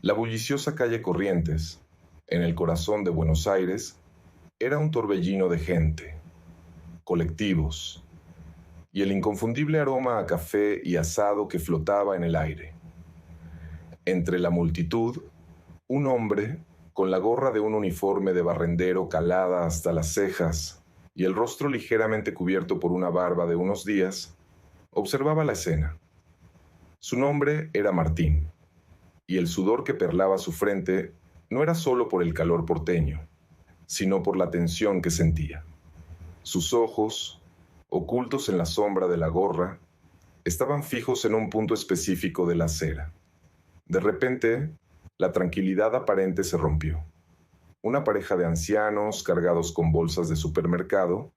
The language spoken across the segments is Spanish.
La bulliciosa calle Corrientes, en el corazón de Buenos Aires, era un torbellino de gente, colectivos, y el inconfundible aroma a café y asado que flotaba en el aire. Entre la multitud, un hombre, con la gorra de un uniforme de barrendero calada hasta las cejas y el rostro ligeramente cubierto por una barba de unos días, observaba la escena. Su nombre era Martín, y el sudor que perlaba su frente no era solo por el calor porteño, sino por la tensión que sentía. Sus ojos, ocultos en la sombra de la gorra, estaban fijos en un punto específico de la acera. De repente, la tranquilidad aparente se rompió. Una pareja de ancianos, cargados con bolsas de supermercado,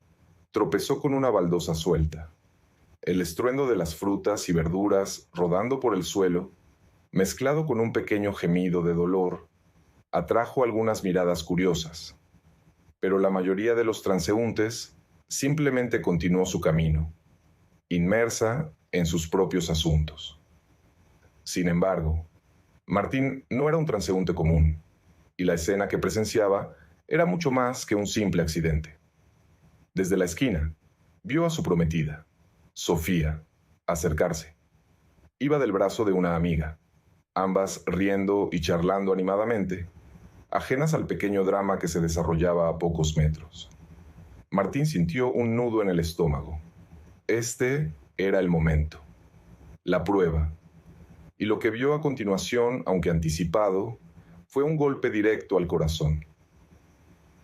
tropezó con una baldosa suelta. El estruendo de las frutas y verduras rodando por el suelo, mezclado con un pequeño gemido de dolor, atrajo algunas miradas curiosas. Pero la mayoría de los transeúntes simplemente continuó su camino, inmersa en sus propios asuntos. Sin embargo, Martín no era un transeúnte común, y la escena que presenciaba era mucho más que un simple accidente. Desde la esquina, vio a su prometida, Sofía, acercarse. Iba del brazo de una amiga, ambas riendo y charlando animadamente, ajenas al pequeño drama que se desarrollaba a pocos metros. Martín sintió un nudo en el estómago. Este era el momento, la prueba, y lo que vio a continuación, aunque anticipado, fue un golpe directo al corazón.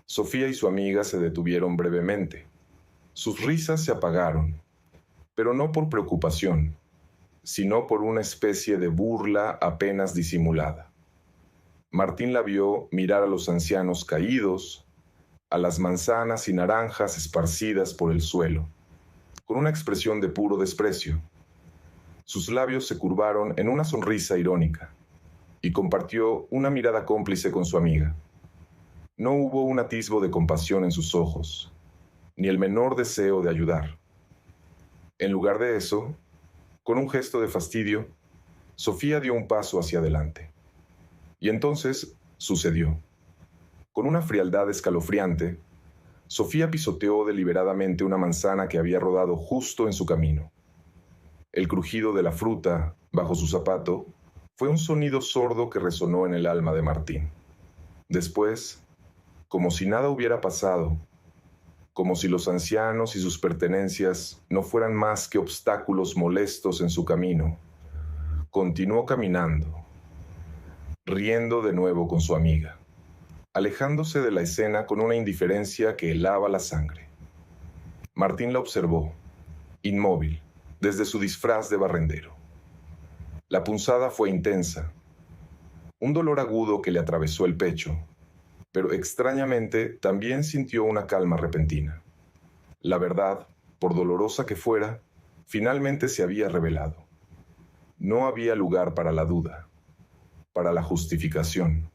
Sofía y su amiga se detuvieron brevemente. Sus risas se apagaron, pero no por preocupación, sino por una especie de burla apenas disimulada. Martín la vio mirar a los ancianos caídos, a las manzanas y naranjas esparcidas por el suelo, con una expresión de puro desprecio. Sus labios se curvaron en una sonrisa irónica, y compartió una mirada cómplice con su amiga. No hubo un atisbo de compasión en sus ojos, ni el menor deseo de ayudar. En lugar de eso, con un gesto de fastidio, Sofía dio un paso hacia adelante. Y entonces sucedió. Con una frialdad escalofriante, Sofía pisoteó deliberadamente una manzana que había rodado justo en su camino. El crujido de la fruta bajo su zapato fue un sonido sordo que resonó en el alma de Martín. Después, como si nada hubiera pasado, como si los ancianos y sus pertenencias no fueran más que obstáculos molestos en su camino, continuó caminando, riendo de nuevo con su amiga, alejándose de la escena con una indiferencia que helaba la sangre. Martín la observó, inmóvil, desde su disfraz de barrendero. La punzada fue intensa, un dolor agudo que le atravesó el pecho, pero extrañamente también sintió una calma repentina. La verdad, por dolorosa que fuera, finalmente se había revelado. No había lugar para la duda, para la justificación.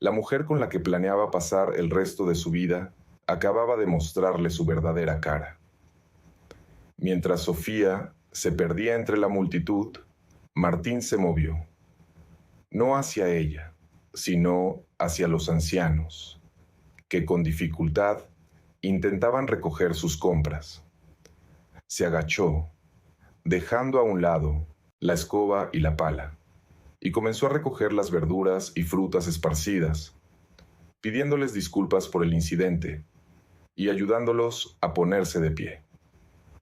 La mujer con la que planeaba pasar el resto de su vida acababa de mostrarle su verdadera cara. Mientras Sofía se perdía entre la multitud, Martín se movió, no hacia ella, sino hacia los ancianos, que con dificultad intentaban recoger sus compras. Se agachó, dejando a un lado la escoba y la pala, y comenzó a recoger las verduras y frutas esparcidas, pidiéndoles disculpas por el incidente y ayudándolos a ponerse de pie.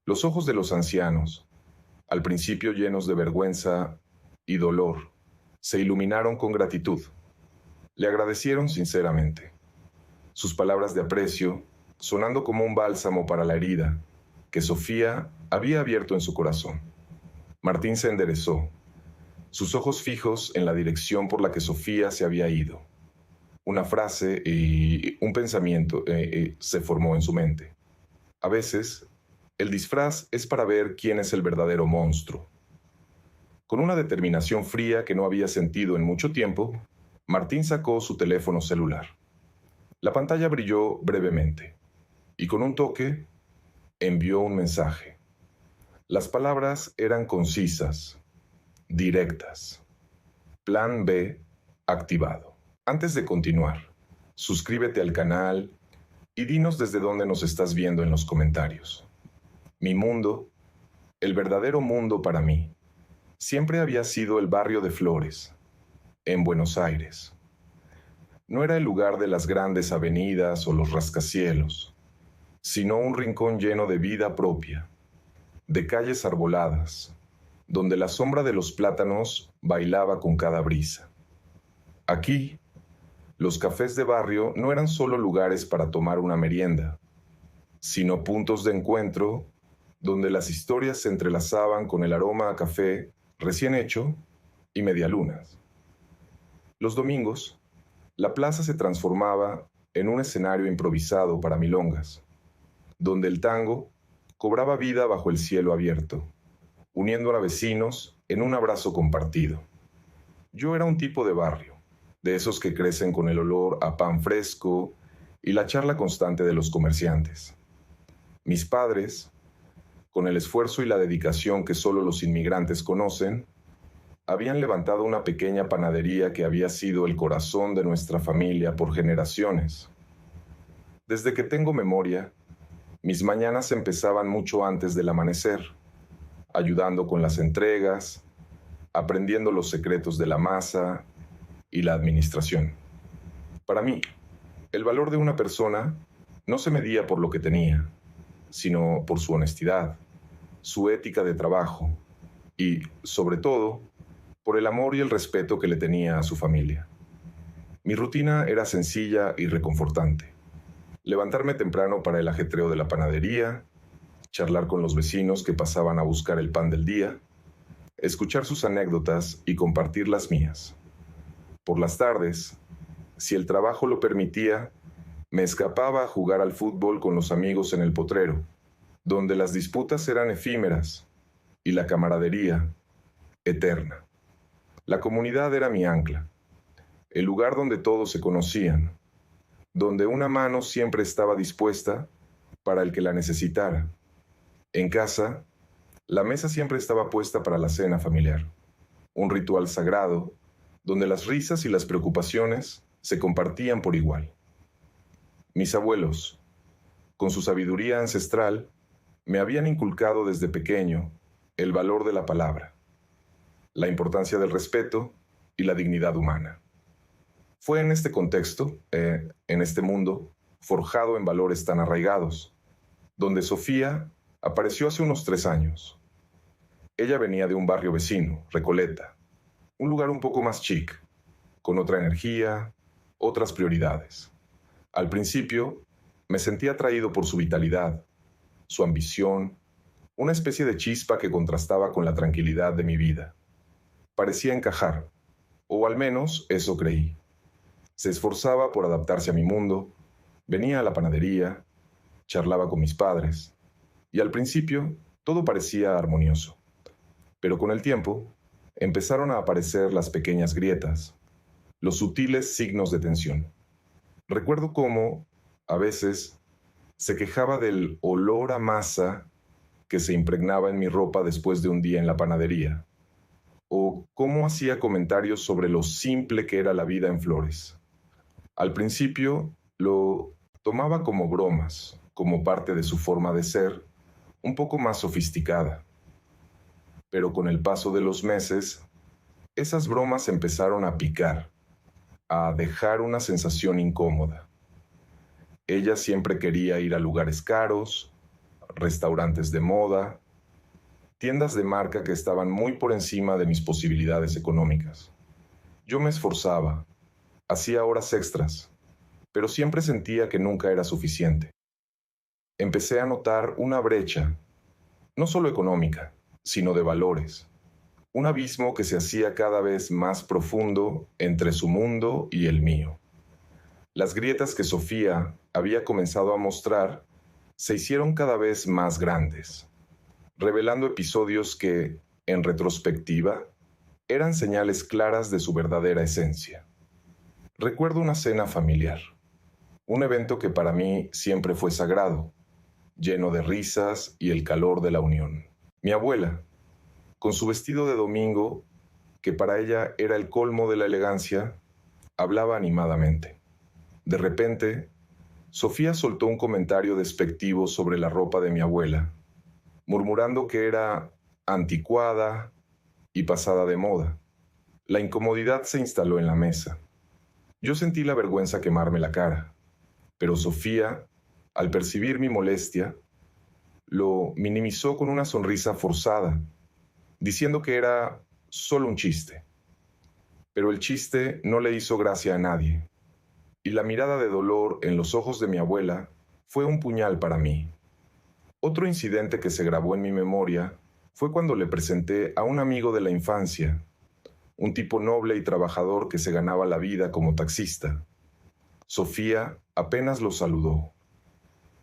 Los ojos de los ancianos, al principio llenos de vergüenza y dolor, se iluminaron con gratitud. Le agradecieron sinceramente. Sus palabras de aprecio, sonando como un bálsamo para la herida que Sofía había abierto en su corazón. Martín se enderezó, sus ojos fijos en la dirección por la que Sofía se había ido. Una frase y un pensamiento se formó en su mente. A veces, el disfraz es para ver quién es el verdadero monstruo. Con una determinación fría que no había sentido en mucho tiempo, Martín sacó su teléfono celular. La pantalla brilló brevemente, y con un toque envió un mensaje. Las palabras eran concisas, directas. Plan B activado. Antes de continuar, suscríbete al canal y dinos desde dónde nos estás viendo en los comentarios. Mi mundo, el verdadero mundo para mí, siempre había sido el barrio de Flores, en Buenos Aires. No era el lugar de las grandes avenidas o los rascacielos, sino un rincón lleno de vida propia, de calles arboladas, donde la sombra de los plátanos bailaba con cada brisa. Aquí, los cafés de barrio no eran solo lugares para tomar una merienda, sino puntos de encuentro donde las historias se entrelazaban con el aroma a café recién hecho y medialunas. Los domingos, la plaza se transformaba en un escenario improvisado para milongas, donde el tango cobraba vida bajo el cielo abierto, uniendo a vecinos en un abrazo compartido. Yo era un tipo de barrio, de esos que crecen con el olor a pan fresco y la charla constante de los comerciantes. Mis padres, con el esfuerzo y la dedicación que solo los inmigrantes conocen, habían levantado una pequeña panadería que había sido el corazón de nuestra familia por generaciones. Desde que tengo memoria, mis mañanas empezaban mucho antes del amanecer, ayudando con las entregas, aprendiendo los secretos de la masa y la administración. Para mí, el valor de una persona no se medía por lo que tenía, sino por su honestidad, su ética de trabajo y, sobre todo, por el amor y el respeto que le tenía a su familia. Mi rutina era sencilla y reconfortante. Levantarme temprano para el ajetreo de la panadería, charlar con los vecinos que pasaban a buscar el pan del día, escuchar sus anécdotas y compartir las mías. Por las tardes, si el trabajo lo permitía, me escapaba a jugar al fútbol con los amigos en el potrero, donde las disputas eran efímeras y la camaradería eterna. La comunidad era mi ancla, el lugar donde todos se conocían, donde una mano siempre estaba dispuesta para el que la necesitara. En casa, la mesa siempre estaba puesta para la cena familiar, un ritual sagrado donde las risas y las preocupaciones se compartían por igual. Mis abuelos, con su sabiduría ancestral, me habían inculcado desde pequeño el valor de la palabra, la importancia del respeto y la dignidad humana. Fue en este contexto, en este mundo, forjado en valores tan arraigados, donde Sofía apareció hace unos 3 años. Ella venía de un barrio vecino, Recoleta, un lugar un poco más chic, con otra energía, otras prioridades. Al principio, me sentí atraído por su vitalidad, su ambición, una especie de chispa que contrastaba con la tranquilidad de mi vida. Parecía encajar, o al menos eso creí. Se esforzaba por adaptarse a mi mundo, venía a la panadería, charlaba con mis padres, y al principio todo parecía armonioso. Pero con el tiempo, empezaron a aparecer las pequeñas grietas, los sutiles signos de tensión. Recuerdo cómo, a veces, se quejaba del olor a masa que se impregnaba en mi ropa después de un día en la panadería, o cómo hacía comentarios sobre lo simple que era la vida en Flores. Al principio lo tomaba como bromas, como parte de su forma de ser, un poco más sofisticada. Pero con el paso de los meses, esas bromas empezaron a picar, a dejar una sensación incómoda. Ella siempre quería ir a lugares caros, restaurantes de moda, tiendas de marca que estaban muy por encima de mis posibilidades económicas. Yo me esforzaba, hacía horas extras, pero siempre sentía que nunca era suficiente. Empecé a notar una brecha, no solo económica, sino de valores. Un abismo que se hacía cada vez más profundo entre su mundo y el mío. Las grietas que Sofía había comenzado a mostrar se hicieron cada vez más grandes, revelando episodios que, en retrospectiva, eran señales claras de su verdadera esencia. Recuerdo una cena familiar, un evento que para mí siempre fue sagrado, lleno de risas y el calor de la unión. Mi abuela, con su vestido de domingo, que para ella era el colmo de la elegancia, Hablaba animadamente. De repente, Sofía soltó un comentario despectivo sobre la ropa de mi abuela, murmurando que era anticuada y pasada de moda. La incomodidad se instaló en la mesa. Yo sentí la vergüenza quemarme la cara, pero Sofía, al percibir mi molestia, lo minimizó con una sonrisa forzada, diciendo que era solo un chiste. Pero el chiste no le hizo gracia a nadie, y la mirada de dolor en los ojos de mi abuela fue un puñal para mí. Otro incidente que se grabó en mi memoria fue cuando le presenté a un amigo de la infancia, un tipo noble y trabajador que se ganaba la vida como taxista. Sofía apenas lo saludó,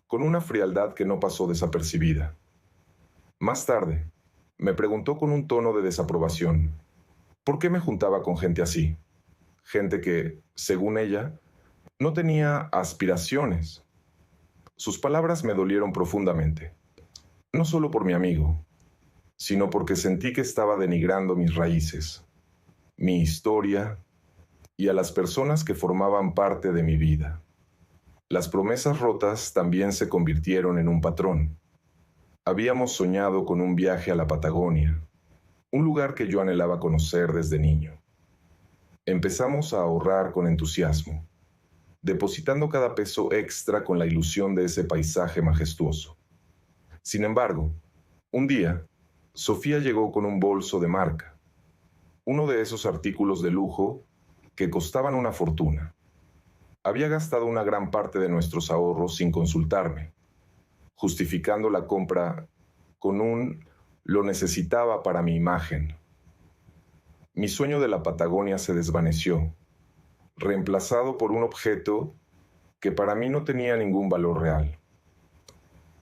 con una frialdad que no pasó desapercibida. Más tarde, me preguntó con un tono de desaprobación, ¿por qué me juntaba con gente así? Gente que, según ella, no tenía aspiraciones. Sus palabras me dolieron profundamente, no solo por mi amigo, sino porque sentí que estaba denigrando mis raíces, mi historia y a las personas que formaban parte de mi vida. Las promesas rotas también se convirtieron en un patrón. Habíamos soñado con un viaje a la Patagonia, un lugar que yo anhelaba conocer desde niño. Empezamos a ahorrar con entusiasmo, depositando cada peso extra con la ilusión de ese paisaje majestuoso. Sin embargo, un día, Sofía llegó con un bolso de marca, uno de esos artículos de lujo que costaban una fortuna. Había gastado una gran parte de nuestros ahorros sin consultarme, justificando la compra con un «lo necesitaba para mi imagen». Mi sueño de la Patagonia se desvaneció, reemplazado por un objeto que para mí no tenía ningún valor real.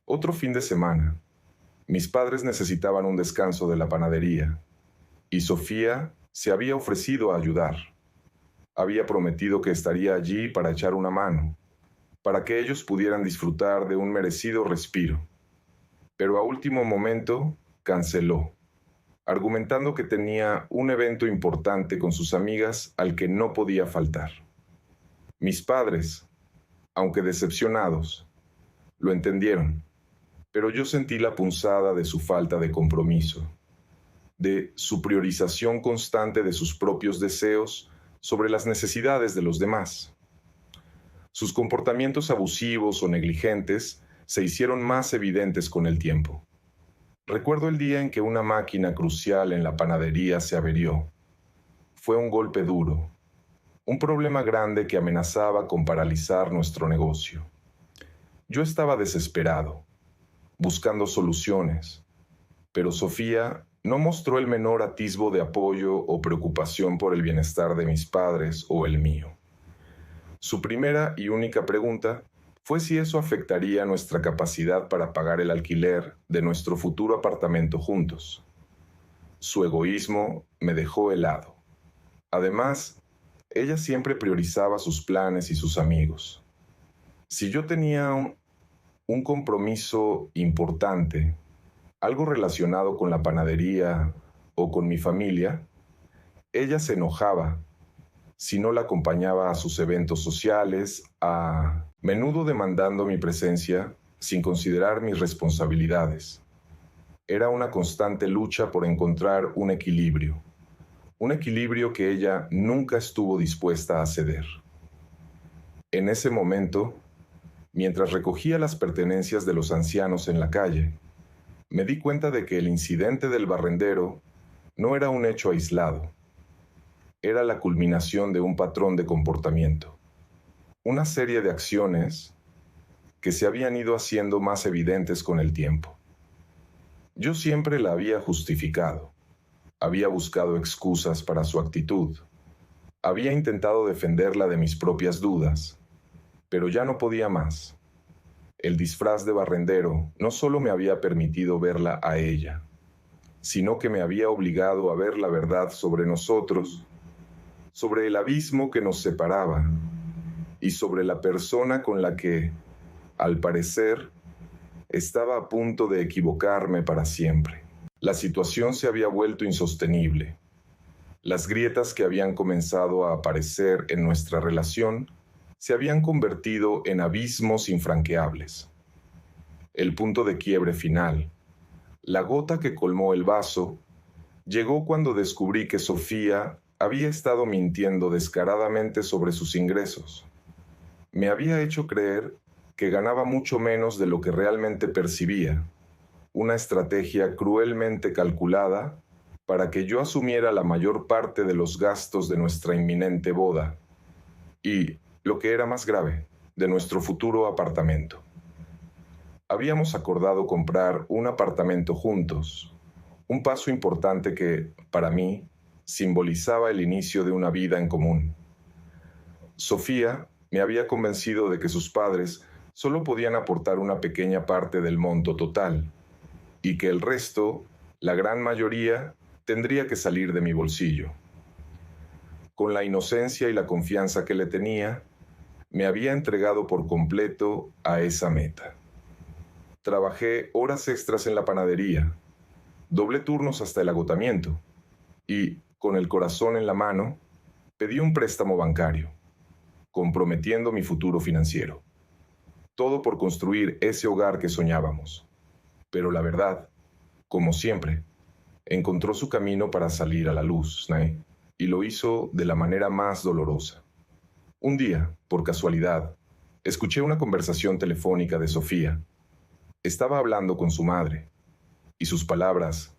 Otro fin de semana, mis padres necesitaban un descanso de la panadería, y Sofía se había ofrecido a ayudar. Había prometido que estaría allí para echar una mano, para que ellos pudieran disfrutar de un merecido respiro. Pero a último momento canceló, argumentando que tenía un evento importante con sus amigas al que no podía faltar. Mis padres, aunque decepcionados, lo entendieron, pero yo sentí la punzada de su falta de compromiso, de su priorización constante de sus propios deseos sobre las necesidades de los demás. Sus comportamientos abusivos o negligentes se hicieron más evidentes con el tiempo. Recuerdo el día en que una máquina crucial en la panadería se averió. Fue un golpe duro, un problema grande que amenazaba con paralizar nuestro negocio. Yo estaba desesperado, buscando soluciones, pero Sofía no mostró el menor atisbo de apoyo o preocupación por el bienestar de mis padres o el mío. Su primera y única pregunta fue si eso afectaría nuestra capacidad para pagar el alquiler de nuestro futuro apartamento juntos. Su egoísmo me dejó helado. Además, ella siempre priorizaba sus planes y sus amigos. Si yo tenía un compromiso importante, algo relacionado con la panadería o con mi familia, ella se enojaba si no la acompañaba a sus eventos sociales, a menudo demandando mi presencia sin considerar mis responsabilidades. Era una constante lucha por encontrar un equilibrio que ella nunca estuvo dispuesta a ceder. En ese momento, mientras recogía las pertenencias de los ancianos en la calle, me di cuenta de que el incidente del barrendero no era un hecho aislado. Era la culminación de un patrón de comportamiento, una serie de acciones que se habían ido haciendo más evidentes con el tiempo. Yo siempre la había justificado, había buscado excusas para su actitud, había intentado defenderla de mis propias dudas, pero ya no podía más. El disfraz de barrendero no solo me había permitido verla a ella, sino que me había obligado a ver la verdad sobre nosotros, sobre el abismo que nos separaba y sobre la persona con la que, al parecer, estaba a punto de equivocarme para siempre. La situación se había vuelto insostenible. Las grietas que habían comenzado a aparecer en nuestra relación se habían convertido en abismos infranqueables. El punto de quiebre final, la gota que colmó el vaso, llegó cuando descubrí que Sofía había estado mintiendo descaradamente sobre sus ingresos. Me había hecho creer que ganaba mucho menos de lo que realmente percibía, una estrategia cruelmente calculada para que yo asumiera la mayor parte de los gastos de nuestra inminente boda y, lo que era más grave, de nuestro futuro apartamento. Habíamos acordado comprar un apartamento juntos, un paso importante que, para mí, simbolizaba el inicio de una vida en común. Sofía me había convencido de que sus padres solo podían aportar una pequeña parte del monto total y que el resto, la gran mayoría, tendría que salir de mi bolsillo. Con la inocencia y la confianza que le tenía, me había entregado por completo a esa meta. Trabajé horas extras en la panadería, doblé turnos hasta el agotamiento y, con el corazón en la mano, pedí un préstamo bancario, comprometiendo mi futuro financiero. Todo por construir ese hogar que soñábamos. Pero la verdad, como siempre, encontró su camino para salir a la luz, y lo hizo de la manera más dolorosa. Un día, por casualidad, escuché una conversación telefónica de Sofía. Estaba hablando con su madre, y sus palabras,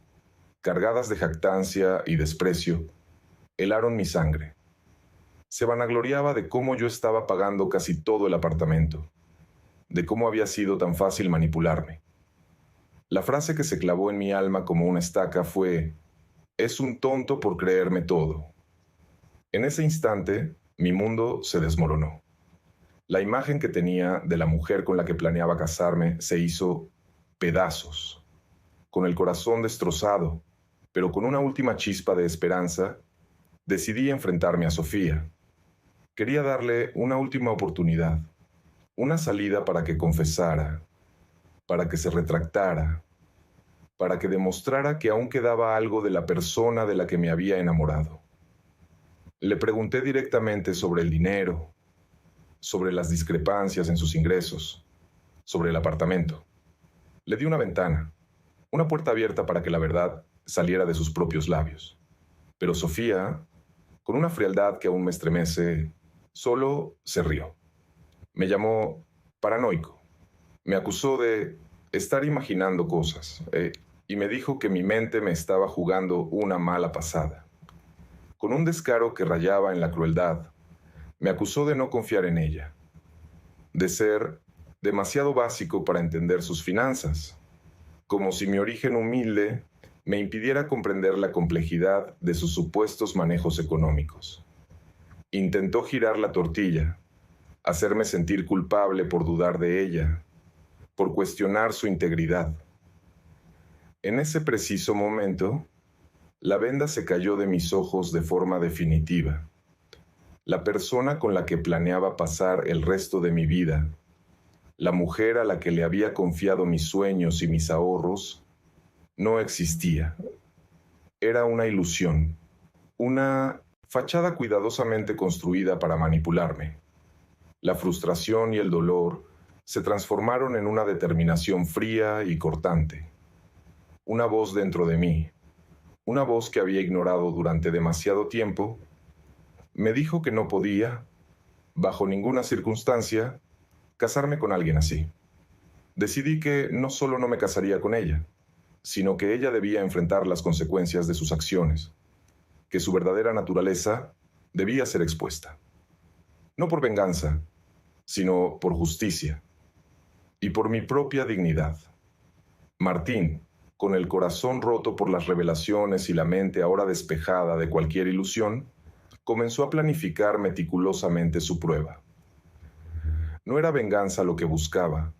cargadas de jactancia y desprecio, helaron mi sangre. Se vanagloriaba de cómo yo estaba pagando casi todo el apartamento, de cómo había sido tan fácil manipularme. La frase que se clavó en mi alma como una estaca fue: «Es un tonto por creerme todo». En ese instante, mi mundo se desmoronó. La imagen que tenía de la mujer con la que planeaba casarme se hizo pedazos. Con el corazón destrozado, pero con una última chispa de esperanza, decidí enfrentarme a Sofía. Quería darle una última oportunidad, una salida para que confesara, para que se retractara, para que demostrara que aún quedaba algo de la persona de la que me había enamorado. Le pregunté directamente sobre el dinero, sobre las discrepancias en sus ingresos, sobre el apartamento. Le di una ventana, una puerta abierta para que la verdad saliera de sus propios labios. Pero Sofía, con una frialdad que aún me estremece, solo se rió. Me llamó paranoico. Me acusó de estar imaginando cosas, y me dijo que mi mente me estaba jugando una mala pasada. Con un descaro que rayaba en la crueldad, me acusó de no confiar en ella, de ser demasiado básico para entender sus finanzas, como si mi origen humilde me impidiera comprender la complejidad de sus supuestos manejos económicos. Intentó girar la tortilla, hacerme sentir culpable por dudar de ella, por cuestionar su integridad. En ese preciso momento, la venda se cayó de mis ojos de forma definitiva. La persona con la que planeaba pasar el resto de mi vida, la mujer a la que le había confiado mis sueños y mis ahorros, no existía. Era una ilusión, una fachada cuidadosamente construida para manipularme. La frustración y el dolor se transformaron en una determinación fría y cortante. Una voz dentro de mí, una voz que había ignorado durante demasiado tiempo, me dijo que no podía, bajo ninguna circunstancia, casarme con alguien así. Decidí que no solo no me casaría con ella, sino que ella debía enfrentar las consecuencias de sus acciones, que su verdadera naturaleza debía ser expuesta. No por venganza, sino por justicia y por mi propia dignidad. Martín, con el corazón roto por las revelaciones y la mente ahora despejada de cualquier ilusión, comenzó a planificar meticulosamente su prueba. No era venganza lo que buscaba,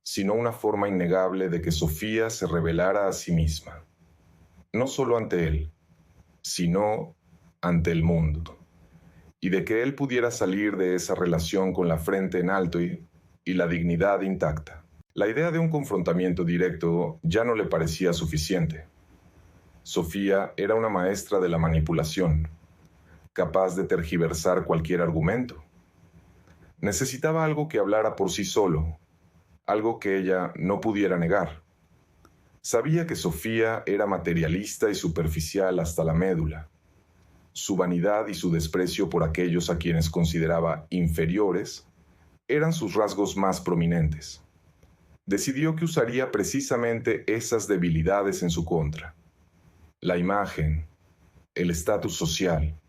sino una forma innegable de que Sofía se revelara a sí misma, no solo ante él, sino ante el mundo, y de que él pudiera salir de esa relación con la frente en alto y la dignidad intacta. La idea de un confrontamiento directo ya no le parecía suficiente. Sofía era una maestra de la manipulación, capaz de tergiversar cualquier argumento. Necesitaba algo que hablara por sí solo, algo que ella no pudiera negar. Sabía que Sofía era materialista y superficial hasta la médula. Su vanidad y su desprecio por aquellos a quienes consideraba inferiores eran sus rasgos más prominentes. Decidió que usaría precisamente esas debilidades en su contra. La imagen, el estatus social,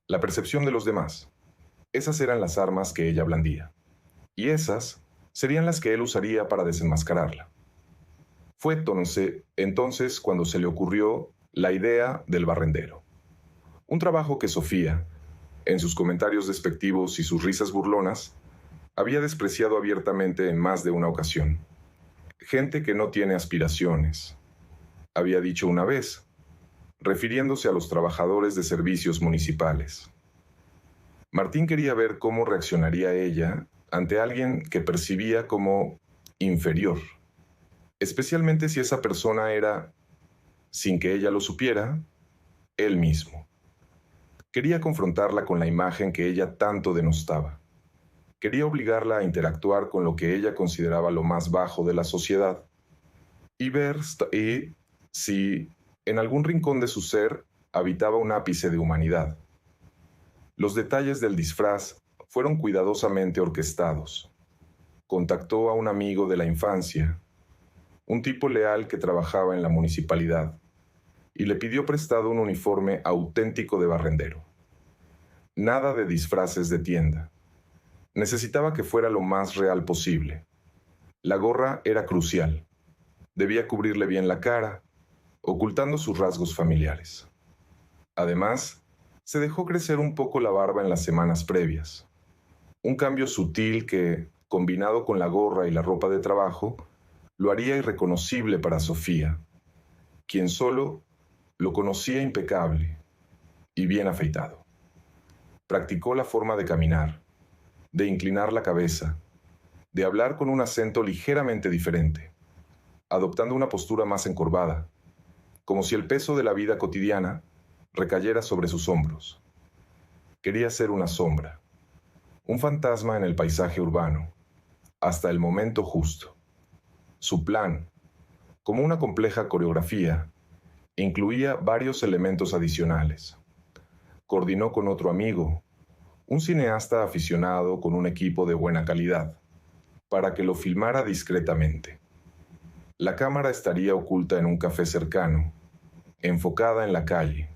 la percepción de los demás. Esas eran las armas que ella blandía. Y esas serían las que él usaría para desenmascararla. Fue entonces cuando se le ocurrió la idea del barrendero. Un trabajo que Sofía, en sus comentarios despectivos y sus risas burlonas, había despreciado abiertamente en más de una ocasión. Gente que no tiene aspiraciones, había dicho una vez, refiriéndose a los trabajadores de servicios municipales. Martín quería ver cómo reaccionaría ella ante alguien que percibía como inferior, especialmente si esa persona era, sin que ella lo supiera, él mismo. Quería confrontarla con la imagen que ella tanto denostaba. Quería obligarla a interactuar con lo que ella consideraba lo más bajo de la sociedad y ver si en algún rincón de su ser habitaba un ápice de humanidad. Los detalles del disfraz fueron cuidadosamente orquestados. Contactó a un amigo de la infancia, un tipo leal que trabajaba en la municipalidad, y le pidió prestado un uniforme auténtico de barrendero. Nada de disfraces de tienda. Necesitaba que fuera lo más real posible. La gorra era crucial. Debía cubrirle bien la cara, ocultando sus rasgos familiares. Además, se dejó crecer un poco la barba en las semanas previas. Un cambio sutil que, combinado con la gorra y la ropa de trabajo, lo haría irreconocible para Sofía, quien solo lo conocía impecable y bien afeitado. Practicó la forma de caminar, de inclinar la cabeza, de hablar con un acento ligeramente diferente, adoptando una postura más encorvada, como si el peso de la vida cotidiana recayera sobre sus hombros. Quería ser una sombra, un fantasma en el paisaje urbano, hasta el momento justo. Su plan, como una compleja coreografía, incluía varios elementos adicionales. Coordinó con otro amigo, un cineasta aficionado con un equipo de buena calidad, para que lo filmara discretamente. La cámara estaría oculta en un café cercano, enfocada en la calle,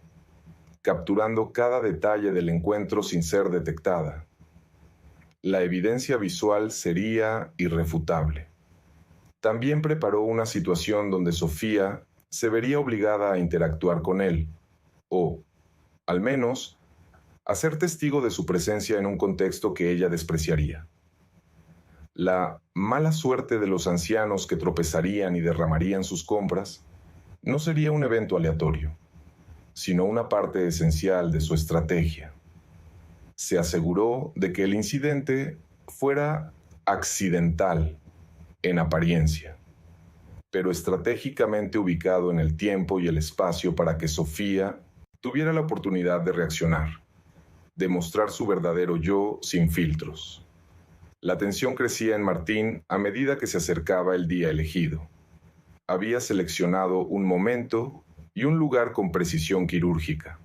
capturando cada detalle del encuentro sin ser detectada. La evidencia visual sería irrefutable. También preparó una situación donde Sofía se vería obligada a interactuar con él, o, al menos, a ser testigo de su presencia en un contexto que ella despreciaría. La mala suerte de los ancianos que tropezarían y derramarían sus compras no sería un evento aleatorio, sino una parte esencial de su estrategia. Se aseguró de que el incidente fuera accidental en apariencia, pero estratégicamente ubicado en el tiempo y el espacio para que Sofía tuviera la oportunidad de reaccionar, de mostrar su verdadero yo sin filtros. La tensión crecía en Martín a medida que se acercaba el día elegido. Había seleccionado un momento y un lugar con precisión quirúrgica.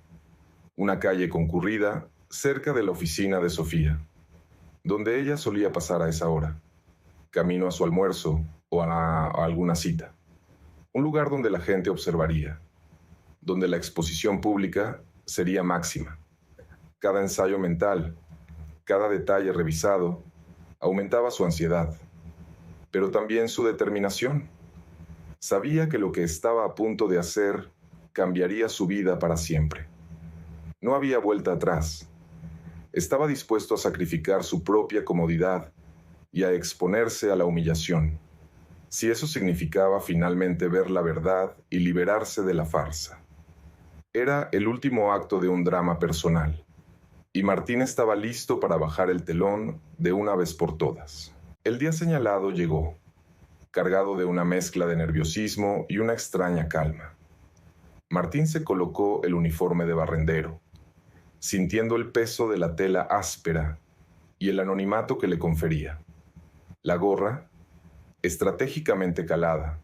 Una calle concurrida cerca de la oficina de Sofía, donde ella solía pasar a esa hora, camino a su almuerzo o a alguna cita. Un lugar donde la gente observaría, donde la exposición pública sería máxima. Cada ensayo mental, cada detalle revisado, aumentaba su ansiedad, pero también su determinación. Sabía que lo que estaba a punto de hacer cambiaría su vida para siempre. No había vuelta atrás. Estaba dispuesto a sacrificar su propia comodidad y a exponerse a la humillación, si eso significaba finalmente ver la verdad y liberarse de la farsa. Era el último acto de un drama personal, y Martín estaba listo para bajar el telón de una vez por todas. El día señalado llegó, cargado de una mezcla de nerviosismo y una extraña calma. Martín se colocó el uniforme de barrendero, sintiendo el peso de la tela áspera y el anonimato que le confería. La gorra, estratégicamente calada,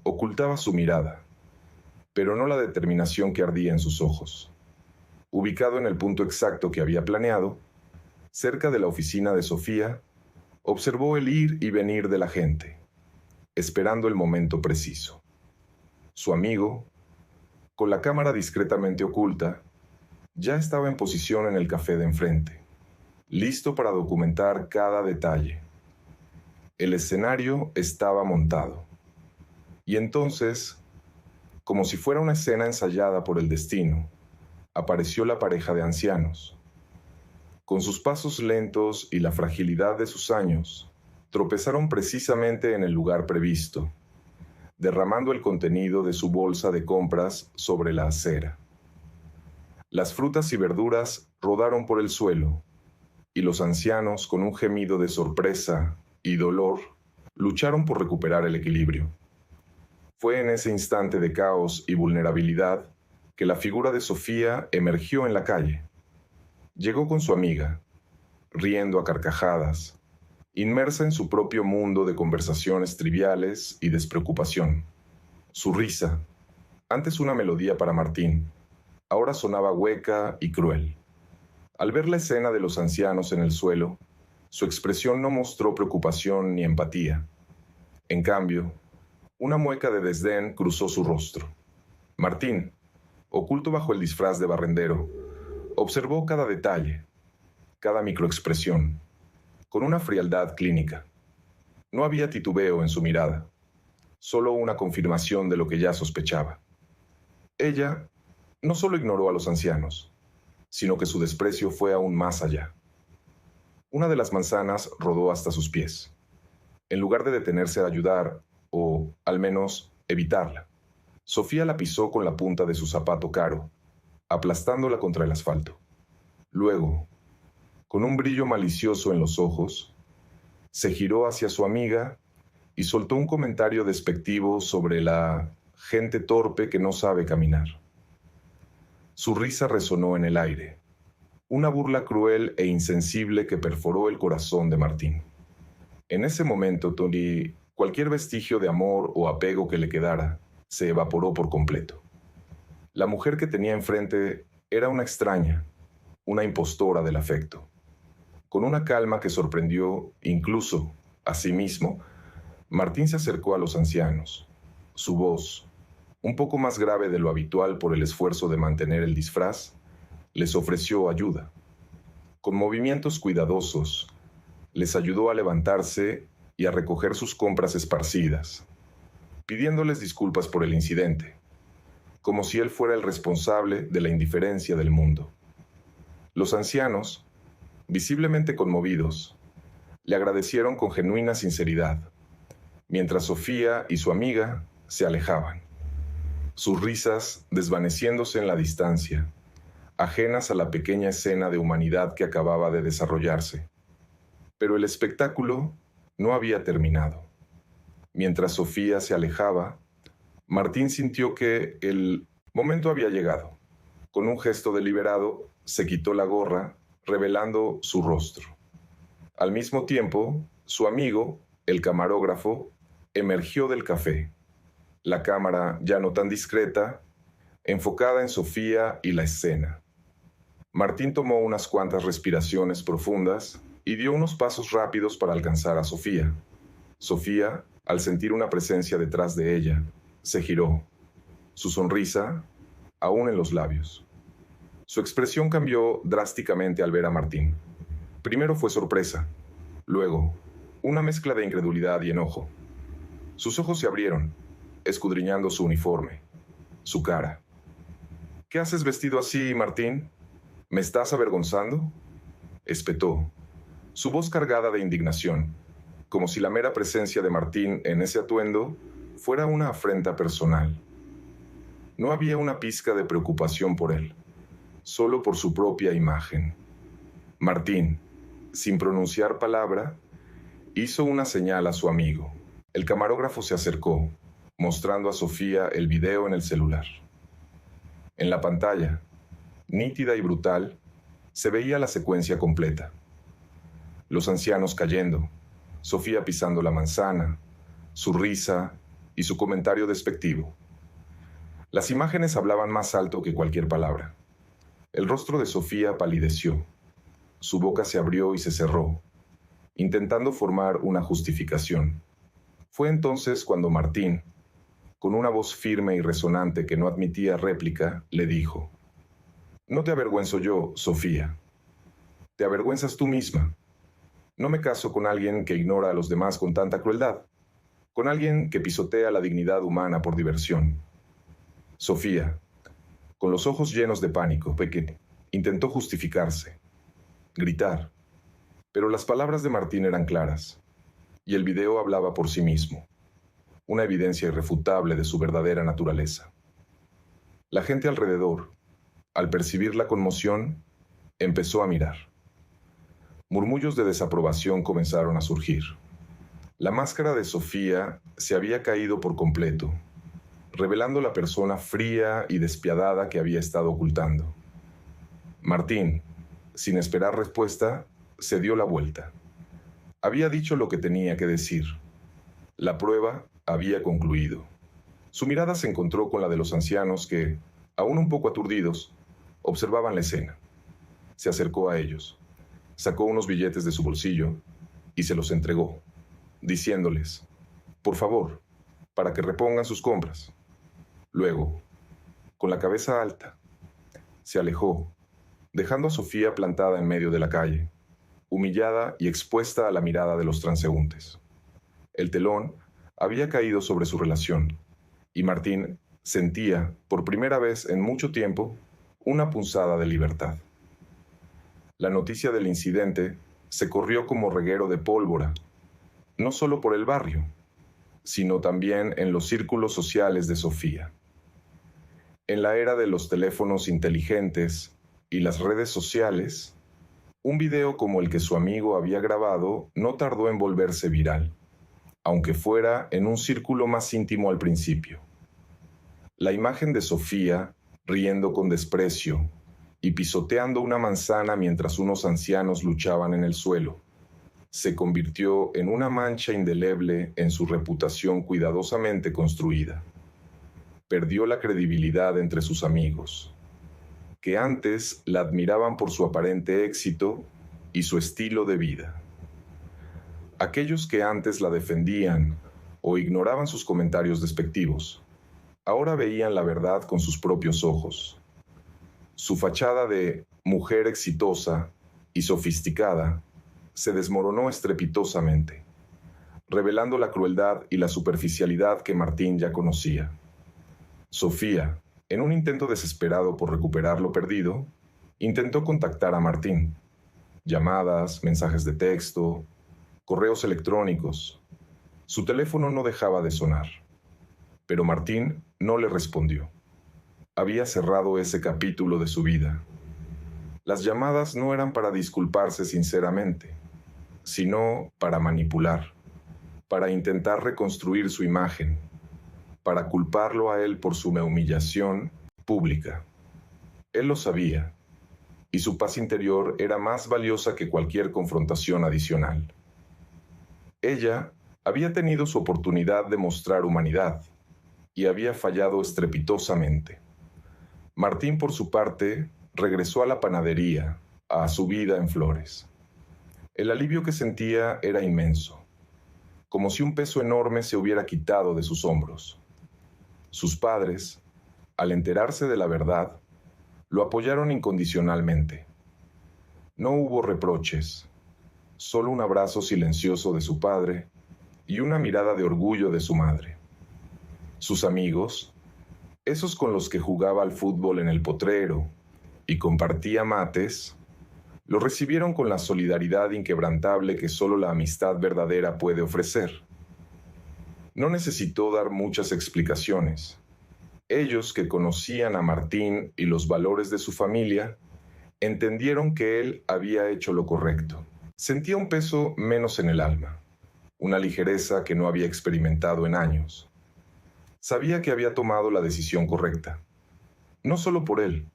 ocultaba su mirada, pero no la determinación que ardía en sus ojos. Ubicado en el punto exacto que había planeado, cerca de la oficina de Sofía, observó el ir y venir de la gente, esperando el momento preciso. Su amigo, con la cámara discretamente oculta, ya estaba en posición en el café de enfrente, listo para documentar cada detalle. El escenario estaba montado. Y entonces, como si fuera una escena ensayada por el destino, apareció la pareja de ancianos. Con sus pasos lentos y la fragilidad de sus años, tropezaron precisamente en el lugar previsto, derramando el contenido de su bolsa de compras sobre la acera. Las frutas y verduras rodaron por el suelo, y los ancianos, con un gemido de sorpresa y dolor, lucharon por recuperar el equilibrio. Fue en ese instante de caos y vulnerabilidad que la figura de Sofía emergió en la calle. Llegó con su amiga, riendo a carcajadas, inmersa en su propio mundo de conversaciones triviales y despreocupación. Su risa, antes una melodía para Martín, ahora sonaba hueca y cruel. Al ver la escena de los ancianos en el suelo, su expresión no mostró preocupación ni empatía. En cambio, una mueca de desdén cruzó su rostro. Martín, oculto bajo el disfraz de barrendero, observó cada detalle, cada microexpresión, con una frialdad clínica. No había titubeo en su mirada, solo una confirmación de lo que ya sospechaba. Ella no solo ignoró a los ancianos, sino que su desprecio fue aún más allá. Una de las manzanas rodó hasta sus pies. En lugar de detenerse a ayudar, o, al menos, evitarla, Sofía la pisó con la punta de su zapato caro, aplastándola contra el asfalto. Luego, con un brillo malicioso en los ojos, se giró hacia su amiga y soltó un comentario despectivo sobre la gente torpe que no sabe caminar. Su risa resonó en el aire, una burla cruel e insensible que perforó el corazón de Martín. En ese momento, cualquier vestigio de amor o apego que le quedara se evaporó por completo. La mujer que tenía enfrente era una extraña, una impostora del afecto. Con una calma que sorprendió incluso a sí mismo, Martín se acercó a los ancianos. Su voz, un poco más grave de lo habitual por el esfuerzo de mantener el disfraz, les ofreció ayuda. Con movimientos cuidadosos, les ayudó a levantarse y a recoger sus compras esparcidas, pidiéndoles disculpas por el incidente, como si él fuera el responsable de la indiferencia del mundo. Los ancianos, visiblemente conmovidos, le agradecieron con genuina sinceridad, mientras Sofía y su amiga se alejaban, sus risas desvaneciéndose en la distancia, ajenas a la pequeña escena de humanidad que acababa de desarrollarse. Pero el espectáculo no había terminado. Mientras Sofía se alejaba, Martín sintió que el momento había llegado. Con un gesto deliberado, se quitó la gorra, revelando su rostro. Al mismo tiempo, su amigo, el camarógrafo, emergió del café. La cámara, ya no tan discreta, enfocada en Sofía y la escena. Martín tomó unas cuantas respiraciones profundas y dio unos pasos rápidos para alcanzar a Sofía. Sofía, al sentir una presencia detrás de ella, se giró, su sonrisa aún en los labios. Su expresión cambió drásticamente al ver a Martín. Primero fue sorpresa, luego una mezcla de incredulidad y enojo. Sus ojos se abrieron, escudriñando su uniforme, su cara. ¿Qué haces vestido así, Martín? ¿Me estás avergonzando?, espetó, su voz cargada de indignación, como si la mera presencia de Martín en ese atuendo fuera una afrenta personal. No había una pizca de preocupación por él, solo por su propia imagen. Martín, sin pronunciar palabra, hizo una señal a su amigo. El camarógrafo se acercó, mostrando a Sofía el video en el celular. En la pantalla, nítida y brutal, se veía la secuencia completa. Los ancianos cayendo, Sofía pisando la manzana, su risa y su comentario despectivo. Las imágenes hablaban más alto que cualquier palabra. El rostro de Sofía palideció. Su boca se abrió y se cerró, intentando formar una justificación. Fue entonces cuando Martín, con una voz firme y resonante que no admitía réplica, le dijo: «No te avergüenzo yo, Sofía. Te avergüenzas tú misma. No me caso con alguien que ignora a los demás con tanta crueldad, con alguien que pisotea la dignidad humana por diversión». Sofía, con los ojos llenos de pánico, intentó justificarse, gritar, pero las palabras de Martín eran claras, y el video hablaba por sí mismo, una evidencia irrefutable de su verdadera naturaleza. La gente alrededor, al percibir la conmoción, empezó a mirar. Murmullos de desaprobación comenzaron a surgir. La máscara de Sofía se había caído por completo, revelando la persona fría y despiadada que había estado ocultando. Martín, sin esperar respuesta, se dio la vuelta. Había dicho lo que tenía que decir. La prueba había concluido. Su mirada se encontró con la de los ancianos que, aún un poco aturdidos, observaban la escena. Se acercó a ellos, sacó unos billetes de su bolsillo y se los entregó, diciéndoles: «Por favor, para que repongan sus compras». Luego, con la cabeza alta, se alejó, dejando a Sofía plantada en medio de la calle, humillada y expuesta a la mirada de los transeúntes. El telón había caído sobre su relación, y Martín sentía, por primera vez en mucho tiempo, una punzada de libertad. La noticia del incidente se corrió como reguero de pólvora, no solo por el barrio, sino también en los círculos sociales de Sofía. En la era de los teléfonos inteligentes y las redes sociales, un video como el que su amigo había grabado no tardó en volverse viral, aunque fuera en un círculo más íntimo al principio. La imagen de Sofía, riendo con desprecio y pisoteando una manzana mientras unos ancianos luchaban en el suelo, se convirtió en una mancha indeleble en su reputación cuidadosamente construida. Perdió la credibilidad entre sus amigos, que antes la admiraban por su aparente éxito y su estilo de vida. Aquellos que antes la defendían o ignoraban sus comentarios despectivos, ahora veían la verdad con sus propios ojos. Su fachada de mujer exitosa y sofisticada se desmoronó estrepitosamente, revelando la crueldad y la superficialidad que Martín ya conocía. Sofía, en un intento desesperado por recuperar lo perdido, intentó contactar a Martín. Llamadas, mensajes de texto, correos electrónicos. Su teléfono no dejaba de sonar, pero Martín no le respondió. Había cerrado ese capítulo de su vida. Las llamadas no eran para disculparse sinceramente, sino para manipular, para intentar reconstruir su imagen, para culparlo a él por su humillación pública. Él lo sabía, y su paz interior era más valiosa que cualquier confrontación adicional. Ella había tenido su oportunidad de mostrar humanidad, y había fallado estrepitosamente. Martín, por su parte, regresó a la panadería, a su vida en Flores. El alivio que sentía era inmenso, como si un peso enorme se hubiera quitado de sus hombros. Sus padres, al enterarse de la verdad, lo apoyaron incondicionalmente. No hubo reproches, solo un abrazo silencioso de su padre y una mirada de orgullo de su madre. Sus amigos, esos con los que jugaba al fútbol en el potrero y compartía mates, lo recibieron con la solidaridad inquebrantable que solo la amistad verdadera puede ofrecer. No necesitó dar muchas explicaciones. Ellos, que conocían a Martín y los valores de su familia, entendieron que él había hecho lo correcto. Sentía un peso menos en el alma, una ligereza que no había experimentado en años. Sabía que había tomado la decisión correcta. no solo por él,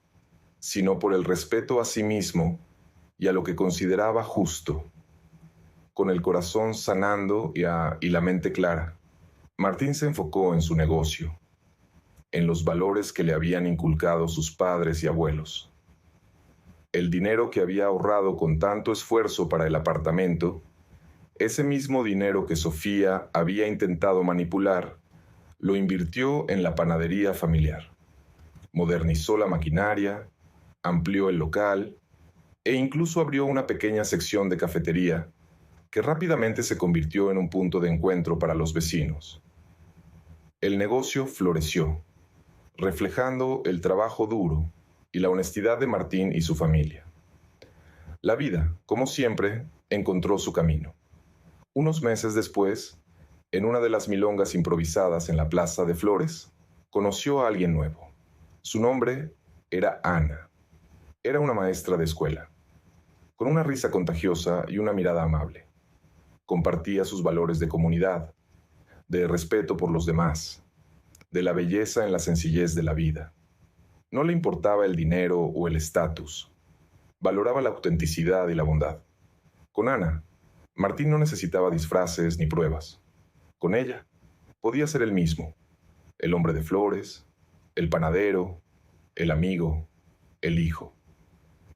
sino por el respeto a sí mismo y a lo que consideraba justo. Con el corazón sanando y la mente clara, Martín se enfocó en su negocio, en los valores que le habían inculcado sus padres y abuelos. El dinero que había ahorrado con tanto esfuerzo para el apartamento, ese mismo dinero que Sofía había intentado manipular, lo invirtió en la panadería familiar. Modernizó la maquinaria, amplió el local e incluso abrió una pequeña sección de cafetería que rápidamente se convirtió en un punto de encuentro para los vecinos. El negocio floreció, reflejando el trabajo duro y la honestidad de Martín y su familia. La vida, como siempre, encontró su camino. Unos meses después, en una de las milongas improvisadas en la Plaza de Flores, conoció a alguien nuevo. Su nombre era Ana. Era una maestra de escuela, con una risa contagiosa y una mirada amable. Compartía sus valores de comunidad, de respeto por los demás, de la belleza en la sencillez de la vida. No le importaba el dinero o el estatus. Valoraba la autenticidad y la bondad. Con Ana, Martín no necesitaba disfraces ni pruebas. Con ella, podía ser el mismo, el hombre de flores, el panadero, el amigo, el hijo.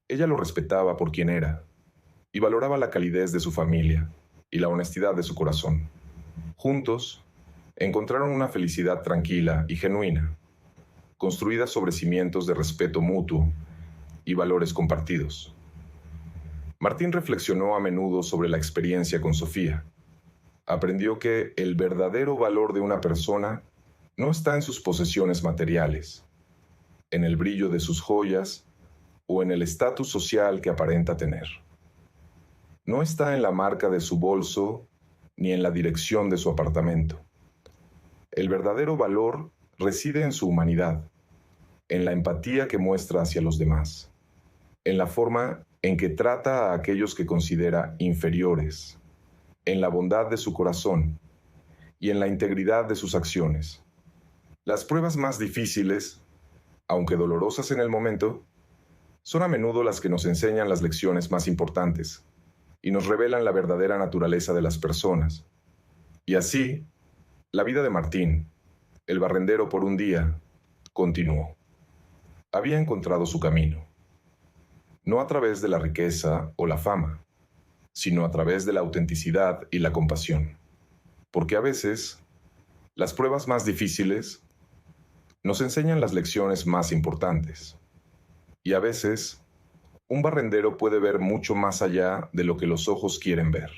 Ella lo respetaba por quien era y valoraba la calidez de su familia y la honestidad de su corazón. Juntos, encontraron una felicidad tranquila y genuina, construida sobre cimientos de respeto mutuo y valores compartidos. Martín reflexionó a menudo sobre la experiencia con Sofía. Aprendió que el verdadero valor de una persona no está en sus posesiones materiales, en el brillo de sus joyas o en el estatus social que aparenta tener. No está en la marca de su bolso ni en la dirección de su apartamento. El verdadero valor reside en su humanidad, en la empatía que muestra hacia los demás, en la forma en que trata a aquellos que considera inferiores, en la bondad de su corazón y en la integridad de sus acciones. Las pruebas más difíciles, aunque dolorosas en el momento, son a menudo las que nos enseñan las lecciones más importantes y nos revelan la verdadera naturaleza de las personas. Y así, la vida de Martín, el barrendero por un día, continuó. Había encontrado su camino, no a través de la riqueza o la fama, sino a través de la autenticidad y la compasión. Porque a veces, las pruebas más difíciles nos enseñan las lecciones más importantes. Y a veces, un barrendero puede ver mucho más allá de lo que los ojos quieren ver.